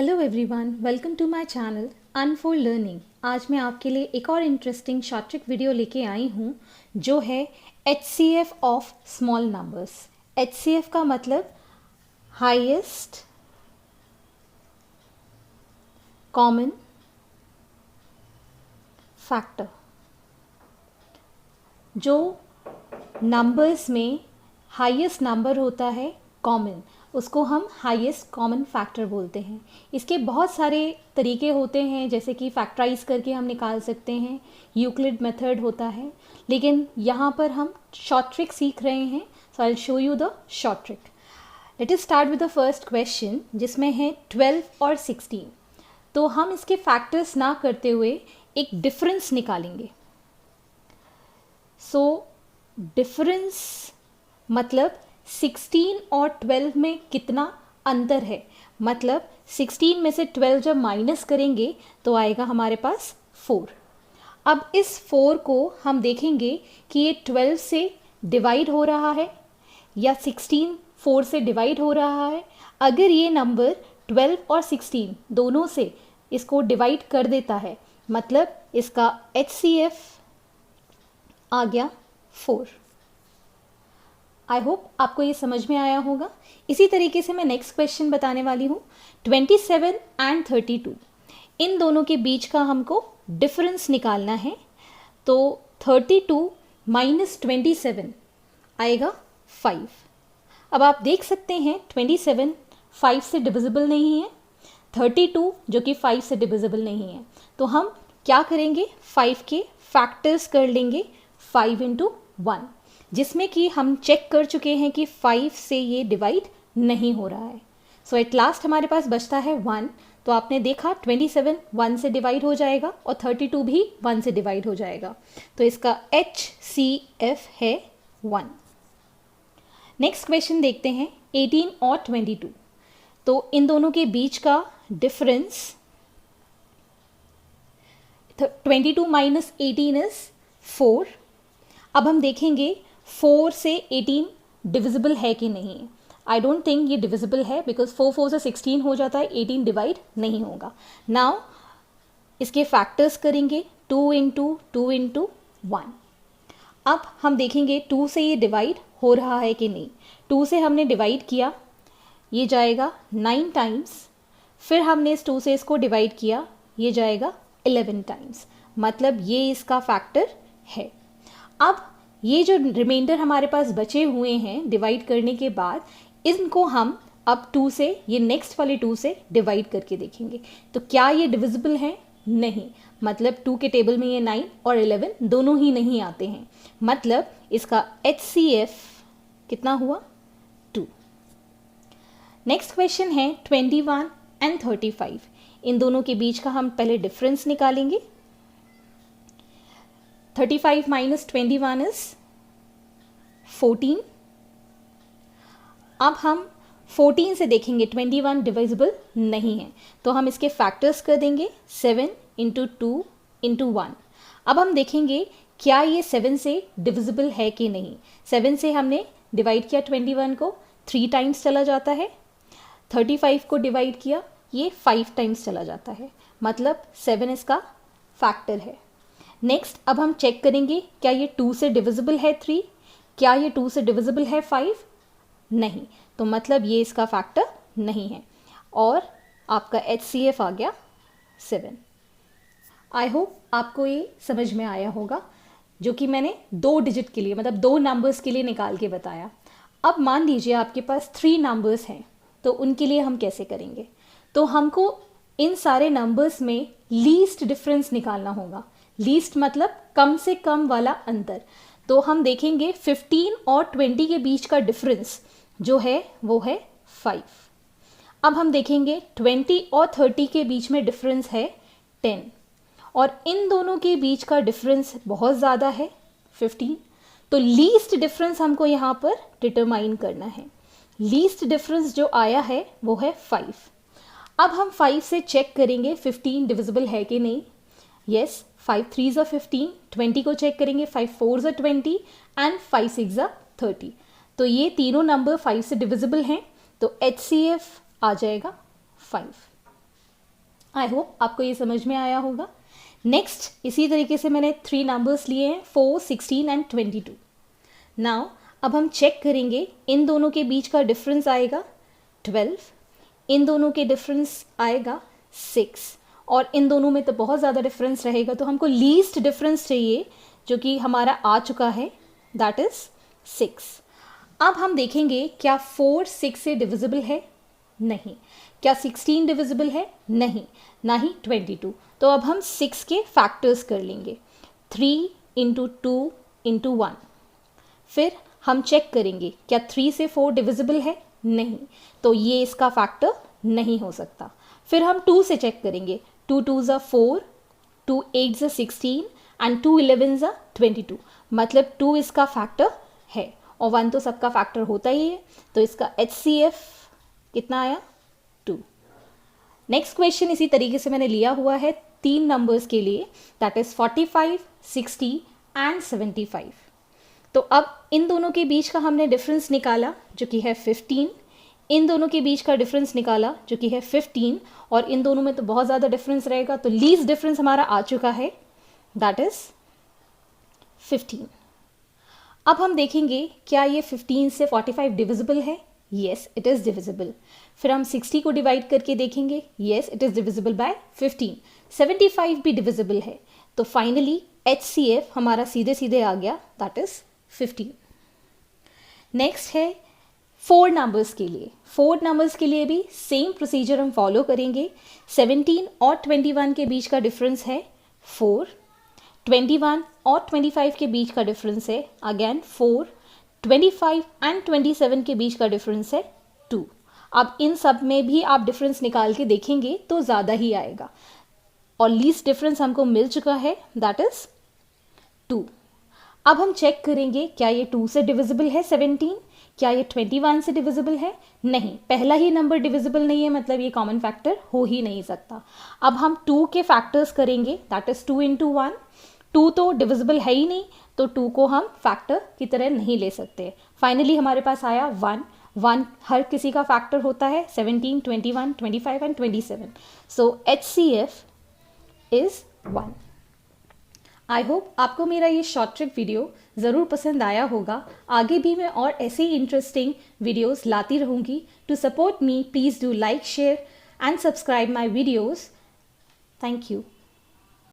Hello everyone, welcome to my channel unfold learning. आज मैं आपके लिए एक और इंटरेस्टिंग शॉर्ट ट्रिक वीडियो लेके आई हूँ जो है HCF of small numbers. HCF का मतलब हाईएस्ट कॉमन फैक्टर। जो नंबर्स में हाईएस्ट नंबर होता है कॉमन, उसको हम हाईएस्ट कॉमन फैक्टर बोलते हैं। इसके बहुत सारे तरीके होते हैं, जैसे कि फैक्टराइज करके हम निकाल सकते हैं, यूक्लिड मेथड होता है, लेकिन यहाँ पर हम शॉर्ट ट्रिक सीख रहे हैं। So I will show you the short trick. Let us start with the first question, जिसमें है 12 और 16। तो हम इसके फैक्टर्स ना करते हुए एक डिफरेंस निकालेंगे। सो डिफरेंस मतलब 16 और 12 में कितना अंतर है, मतलब 16 में से 12 जब माइनस करेंगे तो आएगा हमारे पास 4। अब इस 4 को हम देखेंगे कि ये 12 से डिवाइड हो रहा है या 16 4 से डिवाइड हो रहा है। अगर ये नंबर 12 और 16 दोनों से इसको डिवाइड कर देता है, मतलब इसका HCF आ गया 4। आई होप आपको ये समझ में आया होगा। इसी तरीके से मैं नेक्स्ट क्वेश्चन बताने वाली हूँ। 27 एंड 32, इन दोनों के बीच का हमको डिफरेंस निकालना है। तो 32 माइनस 27 आएगा 5। अब आप देख सकते हैं 27 5 से डिविजिबल नहीं है, 32 जो कि 5 से डिविजिबल नहीं है। तो हम क्या करेंगे, 5 के फैक्टर्स कर लेंगे 5 इंटू 1, जिसमें कि हम चेक कर चुके हैं कि 5 से ये डिवाइड नहीं हो रहा है। सो एट लास्ट हमारे पास बचता है 1। तो आपने देखा 27 1 से डिवाइड हो जाएगा और 32 भी 1 से डिवाइड हो जाएगा। तो इसका HCF है 1। नेक्स्ट क्वेश्चन देखते हैं 18 और 22। तो इन दोनों के बीच का डिफरेंस 22 माइनस 18 इज 4। अब हम देखेंगे 4 से 18 डिविजिबल है कि नहीं। आई डोंट थिंक ये डिविजिबल है, बिकॉज 4 4 से 16 हो जाता है, 18 डिवाइड नहीं होगा। नाउ इसके फैक्टर्स करेंगे 2 इंटू 2 इंटू 1। अब हम देखेंगे 2 से ये डिवाइड हो रहा है कि नहीं। 2 से हमने डिवाइड किया, ये जाएगा 9 टाइम्स। फिर हमने इस 2 से इसको डिवाइड किया, ये जाएगा 11 टाइम्स, मतलब ये इसका फैक्टर है। अब ये जो रिमाइंडर हमारे पास बचे हुए हैं डिवाइड करने के बाद, इनको हम अब 2 से, ये नेक्स्ट वाले 2 से डिवाइड करके देखेंगे। तो क्या ये डिविजिबल है? नहीं, मतलब 2 के टेबल में ये 9 और 11 दोनों ही नहीं आते हैं, मतलब इसका HCF कितना हुआ 2। नेक्स्ट क्वेश्चन है 21 एंड 35। इन दोनों के बीच का हम पहले डिफरेंस निकालेंगे। 35 माइनस 21 इज 14। अब हम 14 से देखेंगे 21 डिविजिबल नहीं है, तो हम इसके फैक्टर्स कर देंगे 7 इंटू 2 इंटू 1। अब हम देखेंगे क्या ये 7 से डिविजिबल है कि नहीं। 7 से हमने डिवाइड किया 21 को, 3 टाइम्स चला जाता है। 35 को डिवाइड किया, ये 5 टाइम्स चला जाता है, मतलब 7 इसका फैक्टर है। नेक्स्ट अब हम चेक करेंगे क्या ये 2 से डिविजिबल है 3, क्या ये 2 से डिविजिबल है 5, नहीं, तो मतलब ये इसका फैक्टर नहीं है और आपका HCF आ गया 7। आई होप आपको ये समझ में आया होगा, जो कि मैंने 2 डिजिट के लिए, मतलब 2 नंबर्स के लिए निकाल के बताया। अब मान लीजिए आपके पास 3 नंबर्स हैं, तो उनके लिए हम कैसे करेंगे। तो हमको इन सारे नंबर्स में लीस्ट डिफरेंस निकालना होगा। लीस्ट मतलब कम से कम वाला अंतर। तो हम देखेंगे 15 और 20 के बीच का डिफरेंस जो है वो है 5। अब हम देखेंगे 20 और 30 के बीच में डिफरेंस है 10, और इन दोनों के बीच का डिफरेंस बहुत ज़्यादा है 15। तो लीस्ट डिफरेंस हमको यहाँ पर डिटरमाइन करना है। लीस्ट डिफरेंस जो आया है वो है 5। अब हम 5 से चेक करेंगे 15 डिविजिबल है कि नहीं। यस, 5 3 ज़ा 15, 20 को चेक करेंगे 5 4 ज़ा 20 एंड 5 6 ज़ा 30। तो ये तीनों नंबर 5 से डिविजिबल हैं, तो HCF आ जाएगा 5। आई होप आपको ये समझ में आया होगा। नेक्स्ट इसी तरीके से मैंने 3 नंबर्स लिए हैं 4, 16 एंड 22। नाउ अब हम चेक करेंगे, इन दोनों के बीच का डिफरेंस आएगा 12, इन दोनों के डिफरेंस आएगा 6, और इन दोनों में तो बहुत ज़्यादा डिफरेंस रहेगा, तो हमको लीस्ट डिफरेंस चाहिए जो कि हमारा आ चुका है, दैट इज़ 6। अब हम देखेंगे क्या 4 6 से डिविजिबल है, नहीं। क्या 16 डिविजिबल है, नहीं, ना ही 22। तो अब हम 6 के फैक्टर्स कर लेंगे, 3 इंटू 2 इंटू 1। फिर हम चेक करेंगे क्या 3 से 4 डिविजिबल है, नहीं, तो ये इसका फैक्टर नहीं हो सकता। फिर हम 2 से चेक करेंगे, 2 2 ज़ा 4, 2 8 ज़ा 16 एंड 2 11 ज़ा 22, मतलब 2 इसका फैक्टर है, और 1 तो सबका फैक्टर होता ही है, तो इसका HCF कितना आया, 2। नेक्स्ट क्वेश्चन इसी तरीके से मैंने लिया हुआ है 3 नंबर्स के लिए, दैट इज़ 45, 60 एंड 75। तो अब इन दोनों के बीच का हमने डिफरेंस निकाला जो कि है 15, इन दोनों के बीच का डिफरेंस निकाला जो कि है 15, और इन दोनों में तो बहुत ज़्यादा डिफरेंस रहेगा, तो लीस्ट डिफरेंस हमारा आ चुका है, दैट इज़ 15। अब हम देखेंगे क्या ये 15 से 45 डिविजिबल है, येस इट इज़ डिविजिबल। फिर हम 60 को डिवाइड करके देखेंगे, yes it is divisible by 15। 75 भी डिविजिबल है, तो फाइनली HCF हमारा सीधे सीधे आ गया, दैट इज़ 15। नेक्स्ट है 4 नंबर्स के लिए। 4 नंबर्स के लिए भी सेम प्रोसीजर हम फॉलो करेंगे। 17 और 21 के बीच का डिफरेंस है 4, 21 और 25 के बीच का डिफरेंस है अगेन 4, 25 एंड 27 के बीच का डिफरेंस है 2। अब इन सब में भी आप डिफरेंस निकाल के देखेंगे तो ज़्यादा ही आएगा, और लीस्ट डिफरेंस हमको मिल चुका है, दैट इज़ 2। अब हम चेक करेंगे क्या ये 2 से डिविजिबल है 17, क्या ये 21 से डिविजिबल है, नहीं, पहला ही नंबर डिविजिबल नहीं है, मतलब ये कॉमन फैक्टर हो ही नहीं सकता। अब हम 2 के फैक्टर्स करेंगे, दैट इज़ 2 इंटू 1। 2 तो डिविजिबल है ही नहीं, तो 2 को हम फैक्टर की तरह नहीं ले सकते। फाइनली हमारे पास आया 1। 1 हर किसी का फैक्टर होता है, 17, 21, 25 and 27। So HCF is 1। I hope आपको मेरा ये शॉर्ट ट्रिक वीडियो ज़रूर पसंद आया होगा। आगे भी मैं और ऐसे ही इंटरेस्टिंग वीडियोस लाती रहूँगी। To support me please do like, share and subscribe my videos. Thank you.